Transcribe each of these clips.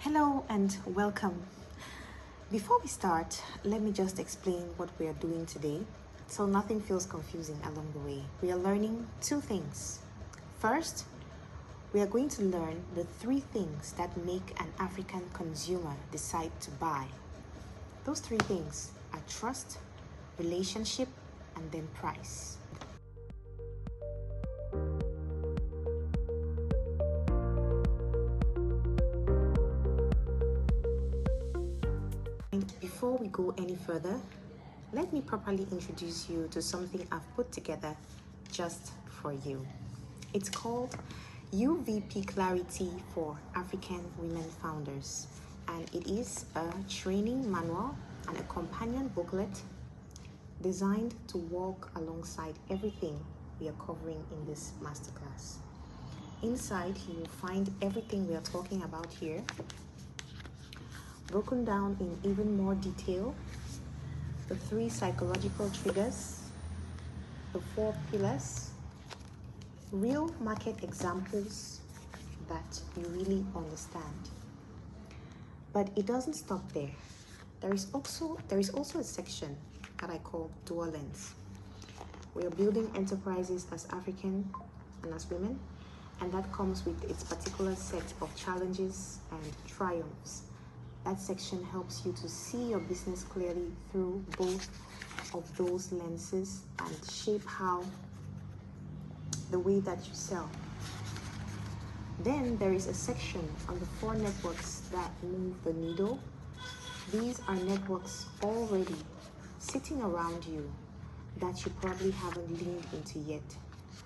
Hello and welcome. Before we start, let me just explain what we are doing today so nothing feels confusing along the way. We are learning two things. First, we are going to learn the three things that make an African consumer decide to buy. Those three things are trust, relationship, and then price. Before we go any further, let me properly introduce you to something I've put together just for you. It's called UVP Clarity for African Women Founders, and it is a training manual and a companion booklet designed to walk alongside everything we are covering in this masterclass. Inside, you will find everything we are talking about here, broken down in even more detail, the 3 psychological triggers, the 4 pillars, real market examples that you really understand. But it doesn't stop there. There is also a section that I call dual lens. We are building enterprises as African and as women, and that comes with its particular set of challenges and triumphs. That section helps you to see your business clearly through both of those lenses and shape the way that you sell. Then there is a section on the 4 networks that move the needle. These are networks already sitting around you that you probably haven't leaned into yet.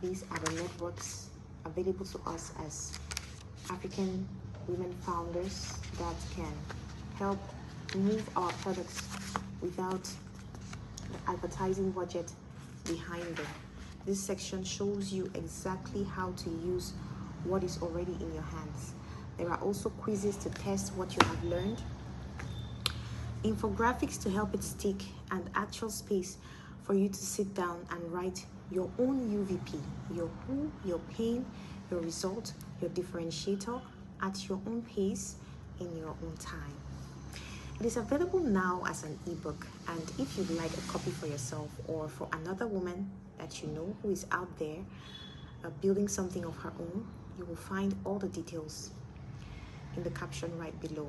These are the networks available to us as African women founders that can help move our products without the advertising budget behind them. This section shows you exactly how to use what is already in your hands. There are also quizzes to test what you have learned, infographics to help it stick, and actual space for you to sit down and write your own UVP, your who, your pain, your result, your differentiator at your own pace in your own time. It is available now as an ebook, and if you'd like a copy for yourself or for another woman that you know who is out there building something of her own, you will find all the details in the caption right below.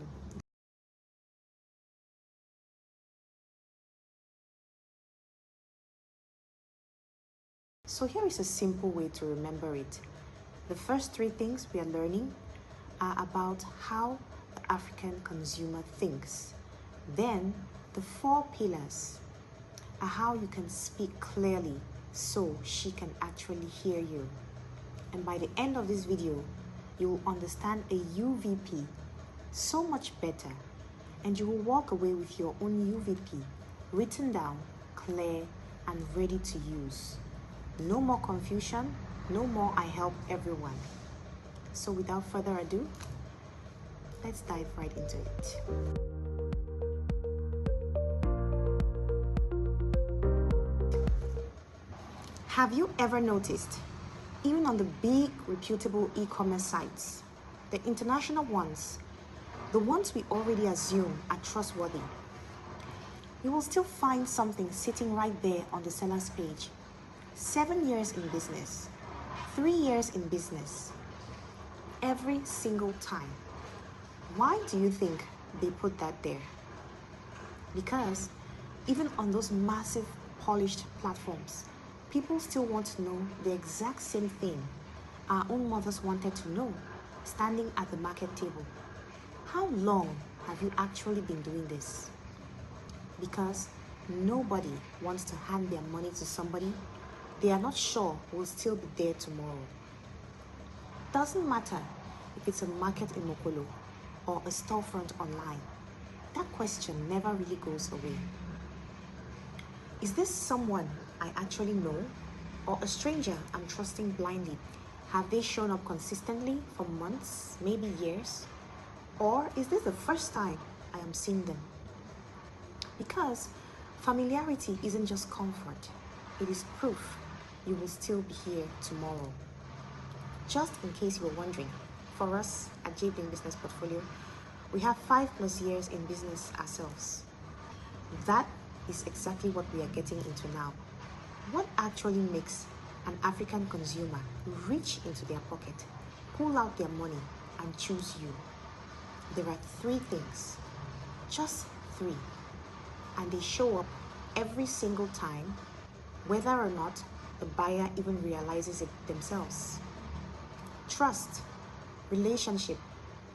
So here is a simple way to remember it. The first 3 things we are learning are about how the African consumer thinks. Then the 4 pillars are how you can speak clearly so she can actually hear you. And by the end of this video, you will understand a UVP so much better, and you will walk away with your own UVP written down, clear, and ready to use. No more confusion, no more I help everyone. So without further ado, let's dive right into it. Have you ever noticed, even on the big reputable e-commerce sites, the international ones, the ones we already assume are trustworthy, you will still find something sitting right there on the seller's page. 7 years in business, 3 years in business, every single time. Why do you think they put that there? Because even on those massive polished platforms, people still want to know the exact same thing our own mothers wanted to know, standing at the market table. How long have you actually been doing this? Because nobody wants to hand their money to somebody they are not sure will still be there tomorrow. Doesn't matter if it's a market in Mokolo or a storefront online. That question never really goes away. Is this someone I actually know, or a stranger I'm trusting blindly? Have they shown up consistently for months, maybe years? Or is this the first time I am seeing them? Because familiarity isn't just comfort, it is proof you will still be here tomorrow. Just in case you were wondering, for us at JBling Business Portfolio, We have 5+ years in business ourselves. That is exactly what we are getting into now. What actually makes an African consumer reach into their pocket, pull out their money, and choose you? There are 3 things, just 3, and they show up every single time, whether or not the buyer even realizes it themselves. Trust, relationship,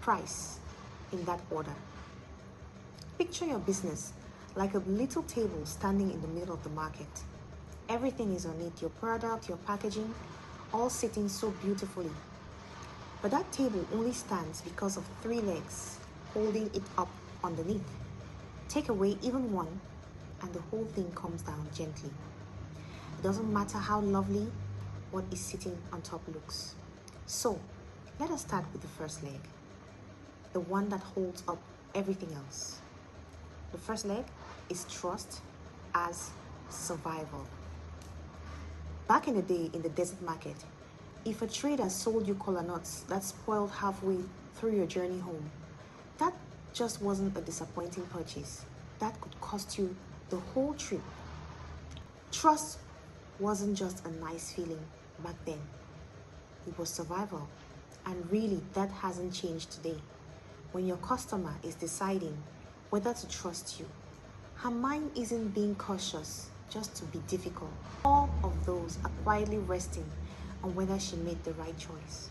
price, in that order. Picture your business like a little table standing in the middle of the market. Everything is on it, your product, your packaging, all sitting so beautifully. But that table only stands because of 3 legs holding it up underneath. Take away even one, and the whole thing comes down gently. It doesn't matter how lovely what is sitting on top looks. So, let us start with the first leg, the one that holds up everything else. The first leg is trust as survival. Back in the day in the desert market, if a trader sold you kola nuts that spoiled halfway through your journey home, that just wasn't a disappointing purchase. That could cost you the whole trip. Trust wasn't just a nice feeling back then. It was survival. And really, that hasn't changed today. When your customer is deciding whether to trust you, her mind isn't being cautious just to be difficult. All of those are quietly resting on whether she made the right choice.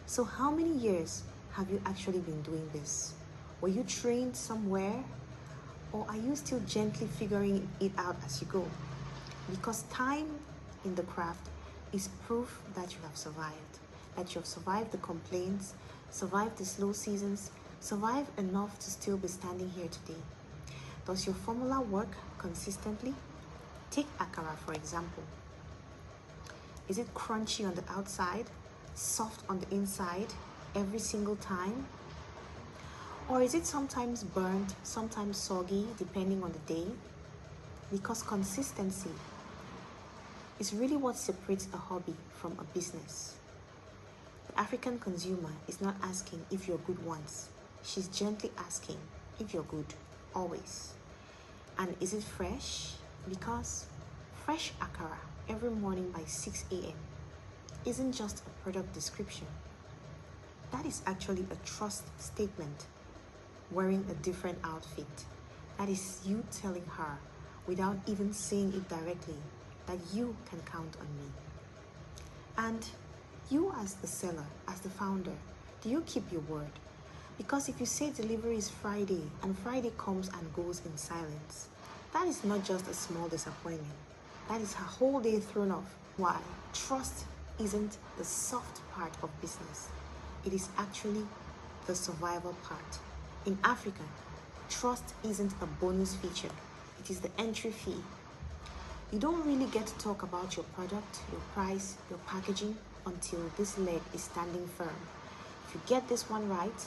So how many years have you actually been doing this? Were you trained somewhere? Or are you still gently figuring it out as you go? Because time in the craft is proof that you have survived. That you have survived the complaints, survived the slow seasons, survived enough to still be standing here today. Does your formula work consistently? Take akara, for example. Is it crunchy on the outside, soft on the inside every single time? Or is it sometimes burnt, sometimes soggy, depending on the day? Because consistency is really what separates a hobby from a business. The African consumer is not asking if you're good once. She's gently asking if you're good, always. And is it fresh? Because fresh akara every morning by 6 a.m. isn't just a product description. That is actually a trust statement. Wearing a different outfit. That is you telling her, without even saying it directly, that you can count on me. And you as the seller, as the founder, do you keep your word? Because if you say delivery is Friday and Friday comes and goes in silence, that is not just a small disappointment. That is her whole day thrown off. Why? Trust isn't the soft part of business. It is actually the survival part. In Africa, trust isn't a bonus feature. It is the entry fee. You don't really get to talk about your product, your price, your packaging until this leg is standing firm. If you get this one right,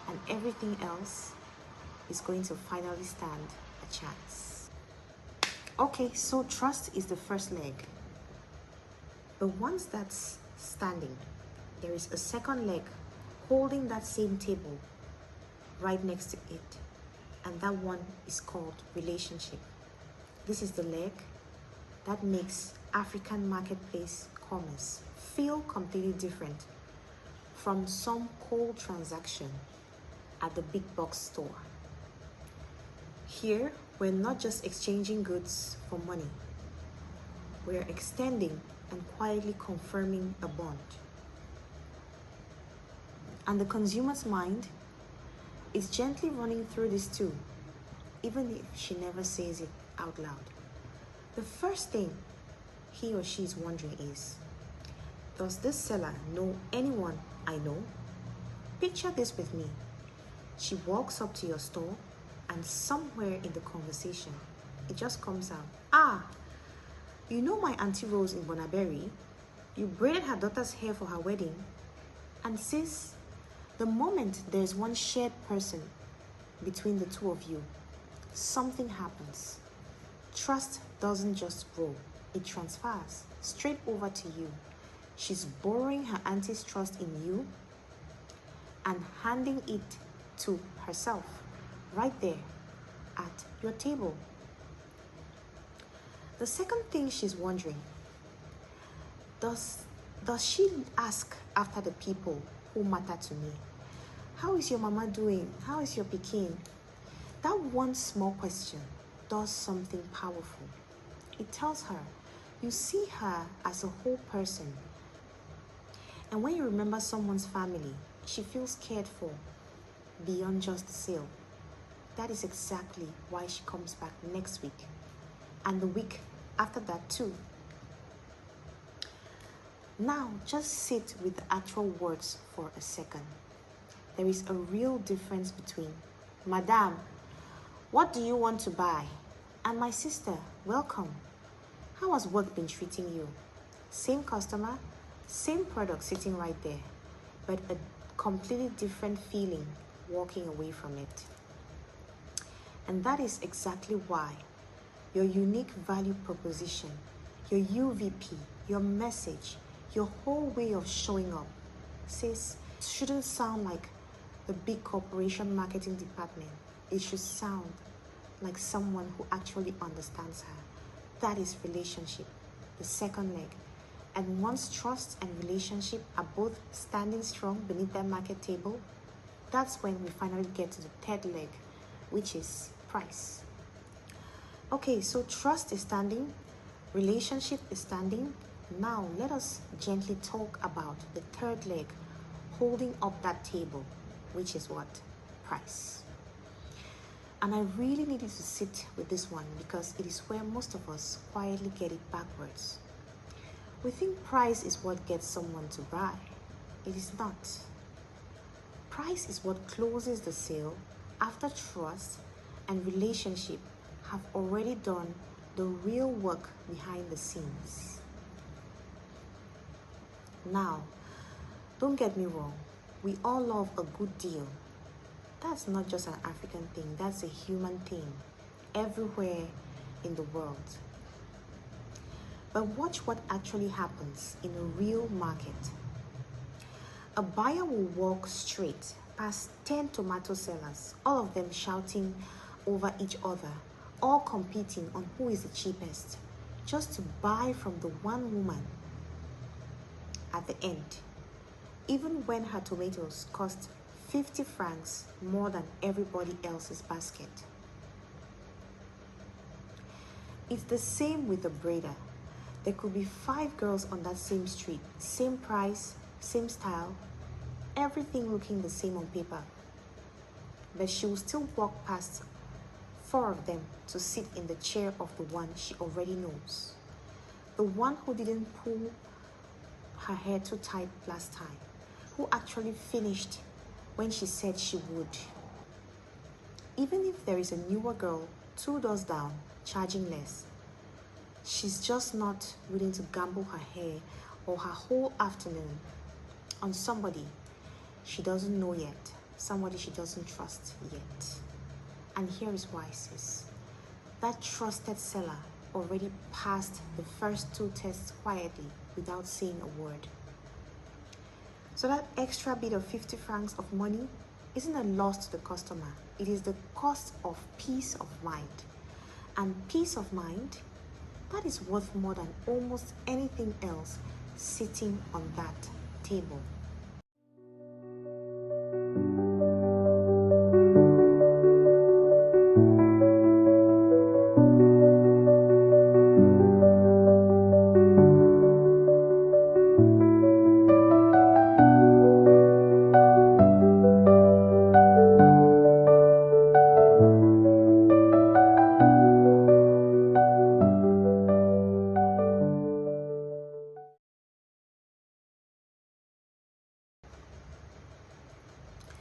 and everything else is going to finally stand a chance. Okay, so trust is the first leg. But once that's standing, there is a second leg holding that same table right next to it, and that one is called relationship. This is the leg that makes African marketplace commerce feel completely different from some cold transaction at the big box store. Here, we're not just exchanging goods for money. We're extending and quietly confirming a bond. And the consumer's mind is gently running through this too, even if she never says it out loud. The first thing he or she is wondering is, does this seller know anyone I know? Picture this with me. She walks up to your store and somewhere in the conversation, it just comes out, you know my Auntie Rose in Bonaberry? You braided her daughter's hair for her wedding. And sis, the moment there's one shared person between the two of you, something happens. Trust doesn't just grow, it transfers straight over to you. She's borrowing her auntie's trust in you, and handing it to herself right there at your table. The second thing she's wondering, does she ask after the people who matter to me? How is your mama doing? How is your pikin? That one small question does something powerful. It tells her you see her as a whole person. And when you remember someone's family, she feels cared for beyond just the sale. That is exactly why she comes back next week and the week after that too. Now, just sit with the actual words for a second. There is a real difference between, Madam, what do you want to buy? And my sister, welcome. How has work been treating you? Same customer, same product sitting right there, but a completely different feeling walking away from it. And that is exactly why your unique value proposition, your UVP, your message, your whole way of showing up shouldn't sound like the big corporation marketing department. It should sound like someone who actually understands her. That is relationship, the second leg. And once trust and relationship are both standing strong beneath that market table, that's when we finally get to the third leg, which is price. Okay, so trust is standing, relationship is standing. Now let us gently talk about the third leg, holding up that table, which is what? Price. And I really need you to sit with this one because it is where most of us quietly get it backwards. We think price is what gets someone to buy. It is not. Price is what closes the sale after trust and relationship have already done the real work behind the scenes. Now, don't get me wrong. We all love a good deal. That's not just an African thing. That's a human thing everywhere in the world. But watch what actually happens in a real market. A buyer will walk straight past 10 tomato sellers, all of them shouting over each other, all competing on who is the cheapest, just to buy from the one woman at the end, even when her tomatoes cost 50 francs more than everybody else's basket. It's the same with the braider. There could be 5 girls on that same street, same price, same style, everything looking the same on paper. But she will still walk past 4 of them to sit in the chair of the one she already knows. The one who didn't pull her hair too tight last time, who actually finished when she said she would. Even if there is a newer girl 2 doors down, charging less, she's just not willing to gamble her hair or her whole afternoon on somebody she doesn't know yet, somebody she doesn't trust yet. And here is why, sis. That trusted seller already passed the first 2 tests quietly without saying a word. So that extra bit of 50 francs of money isn't a loss to the customer. It is the cost of peace of mind. And peace of mind, that is worth more than almost anything else sitting on that table.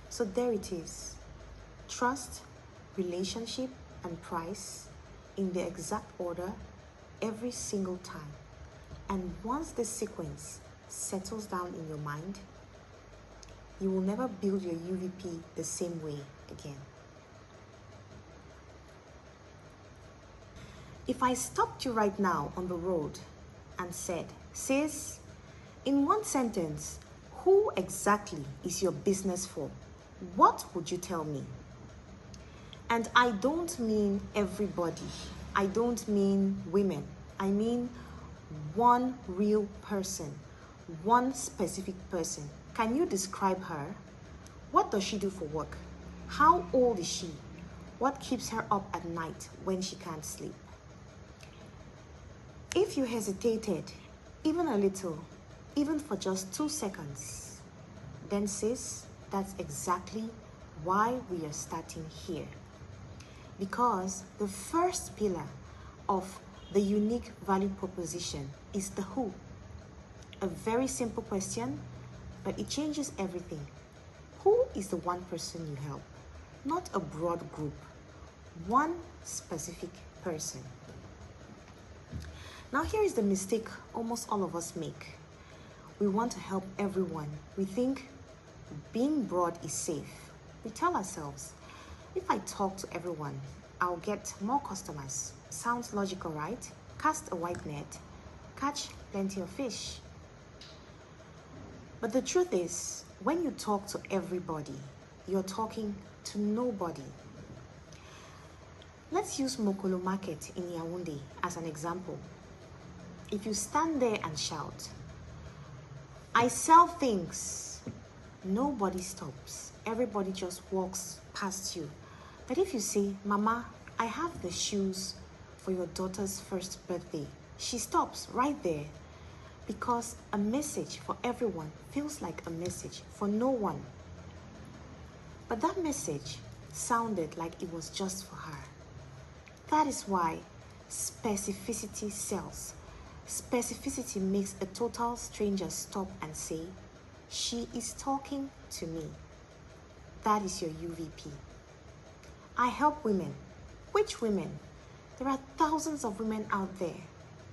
So there it is. Trust, relationship, and price in the exact order every single time. And once this sequence settles down in your mind, you will never build your UVP the same way again. If I stopped you right now on the road and said, sis, in one sentence, Who exactly is your business for? What would you tell me? And I don't mean everybody. I don't mean women. I mean one real person, one specific person. Can you describe her? What does she do for work? How old is she? What keeps her up at night when she can't sleep? If you hesitated, even a little, even for just 2 seconds, then sis, that's exactly why we are starting here. Because the first pillar of the unique value proposition is the who. A very simple question, but it changes everything. Who is the one person you help? Not a broad group, one specific person. Now here is the mistake almost all of us make. We want to help everyone. We think being broad is safe. We tell ourselves, if I talk to everyone, I'll get more customers. Sounds logical, right? Cast a wide net, catch plenty of fish. But the truth is, when you talk to everybody, you're talking to nobody. Let's use Mokolo Market in Yaoundé as an example. If you stand there and shout, I sell things, nobody stops. Everybody just walks past you. But if you say, Mama, I have the shoes for your daughter's first birthday, she stops right there, because a message for everyone feels like a message for no one. But that message sounded like it was just for her. That is why specificity sells. Specificity makes a total stranger stop and say, she is talking to me. That is your UVP. I help women. Which women? There are thousands of women out there.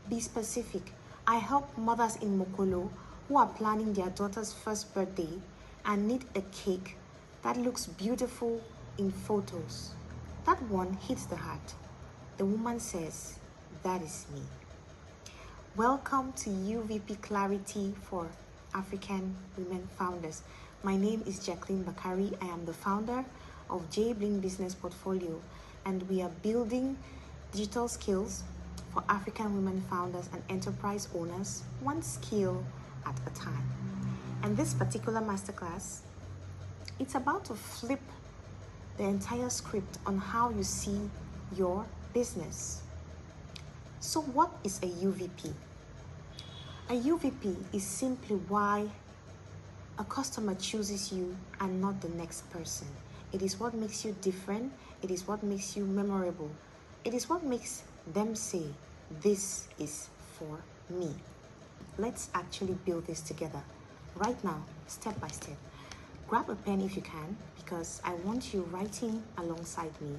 Be specific. I help mothers in Mokolo who are planning their daughter's first birthday and need a cake that looks beautiful in photos. That one hits the heart. The woman says, that is me. Welcome to UVP Clarity for African Women Founders. My name is Jacqueline Bakari. I am the founder of J Bling Business Portfolio, and we are building digital skills for African women founders and enterprise owners, one skill at a time. And this particular masterclass, it's about to flip the entire script on how you see your business. So what is a UVP? A UVP is simply why a customer chooses you and not the next person. It is what makes you different. It is what makes you memorable. It is what makes them say, this is for me. Let's actually build this together right now, step by step. Grab a pen if you can, because I want you writing alongside me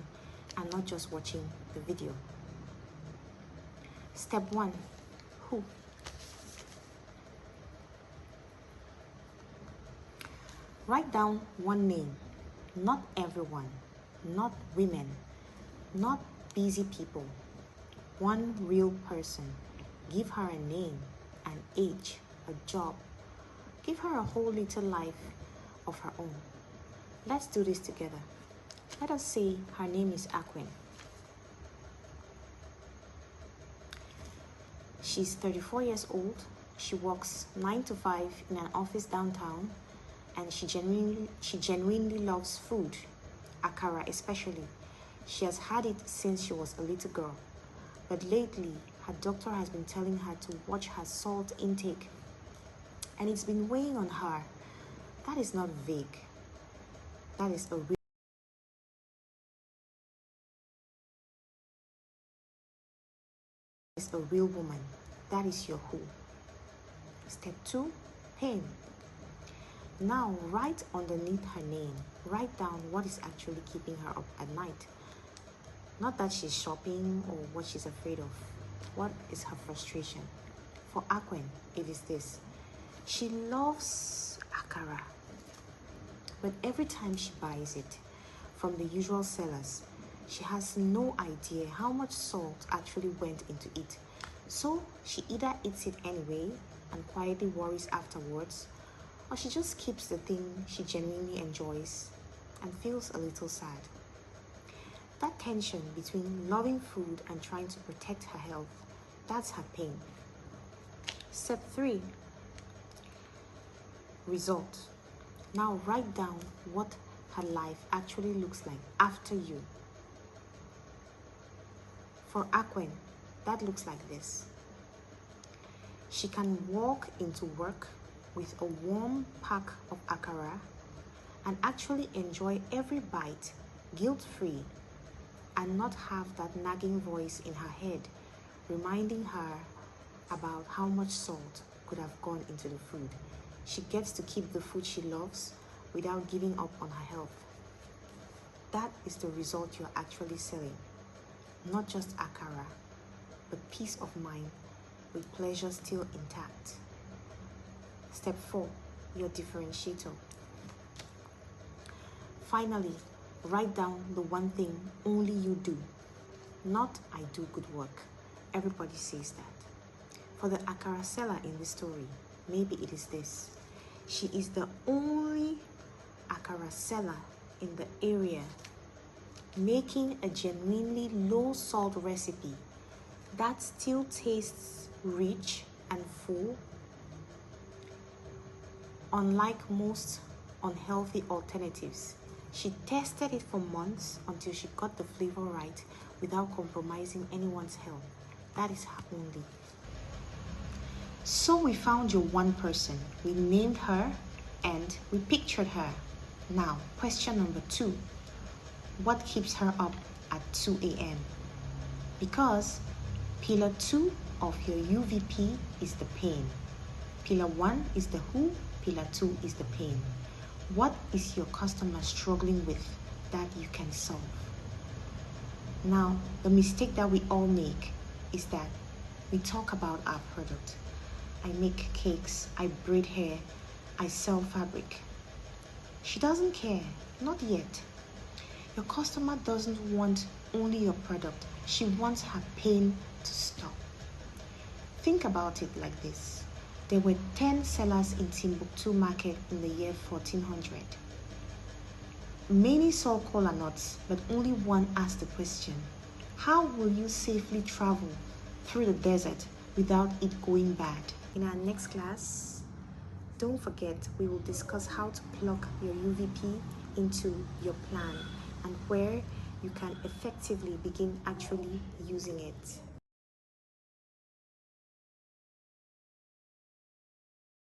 and not just watching the video. Step 1, who? Write down one name, not everyone, not women, not busy people. One real person. Give her a name, an age, a job. Give her a whole little life of her own. Let's do this together. Let us say her name is Aquin. She's 34 years old. She works 9 to 5 in an office downtown, and she genuinely loves food, akara especially. She has had it since she was a little girl. But lately, her doctor has been telling her to watch her salt intake, and it's been weighing on her. That is not vague. That is a real woman. That is your who. Step 2, pain. Now, write underneath her name. Write down what is actually keeping her up at night. Not that she's shopping or what she's afraid of. What is her frustration? For Aquin, it is this. She loves akara, but every time she buys it from the usual sellers, she has no idea how much salt actually went into it. So she either eats it anyway and quietly worries afterwards, or or she just keeps the thing she genuinely enjoys and feels a little sad. That tension between loving food and trying to protect her health, that's her pain. Step 3, result. Now write down what her life actually looks like after you. For Aquen, that looks like this. She can walk into work with a warm pack of akara and actually enjoy every bite guilt-free and not have that nagging voice in her head reminding her about how much salt could have gone into the food. She gets to keep the food she loves without giving up on her health. That is the result you're actually selling. Not just akara, but peace of mind with pleasure still intact. Step 4, your differentiator. Finally, write down the one thing only you do. Not I do good work. Everybody says that. For the akara seller in this story, maybe it is this. She is the only akara seller in the area making a genuinely low salt recipe that still tastes rich and full, unlike most unhealthy alternatives. She tested it for months until she got the flavor right without compromising anyone's health. That is her only. So we found your one person, we named her, and we pictured her. Now, question number 2. What keeps her up at 2 a.m.? Because pillar 2 of your UVP is the pain. Pillar 1 is the who, pillar 2 is the pain. What is your customer struggling with that you can solve? Now, the mistake that we all make is that we talk about our product. I make cakes, I braid hair, I sell fabric. She doesn't care, not yet. Your customer doesn't want only your product. She wants her pain to stop. Think about it like this. There were 10 sellers in Timbuktu market in the year 1400. Many saw kola nuts, but only one asked the question, how will you safely travel through the desert without it going bad? In our next class, don't forget, we will discuss how to plug your UVP into your plan and where you can effectively begin actually using it.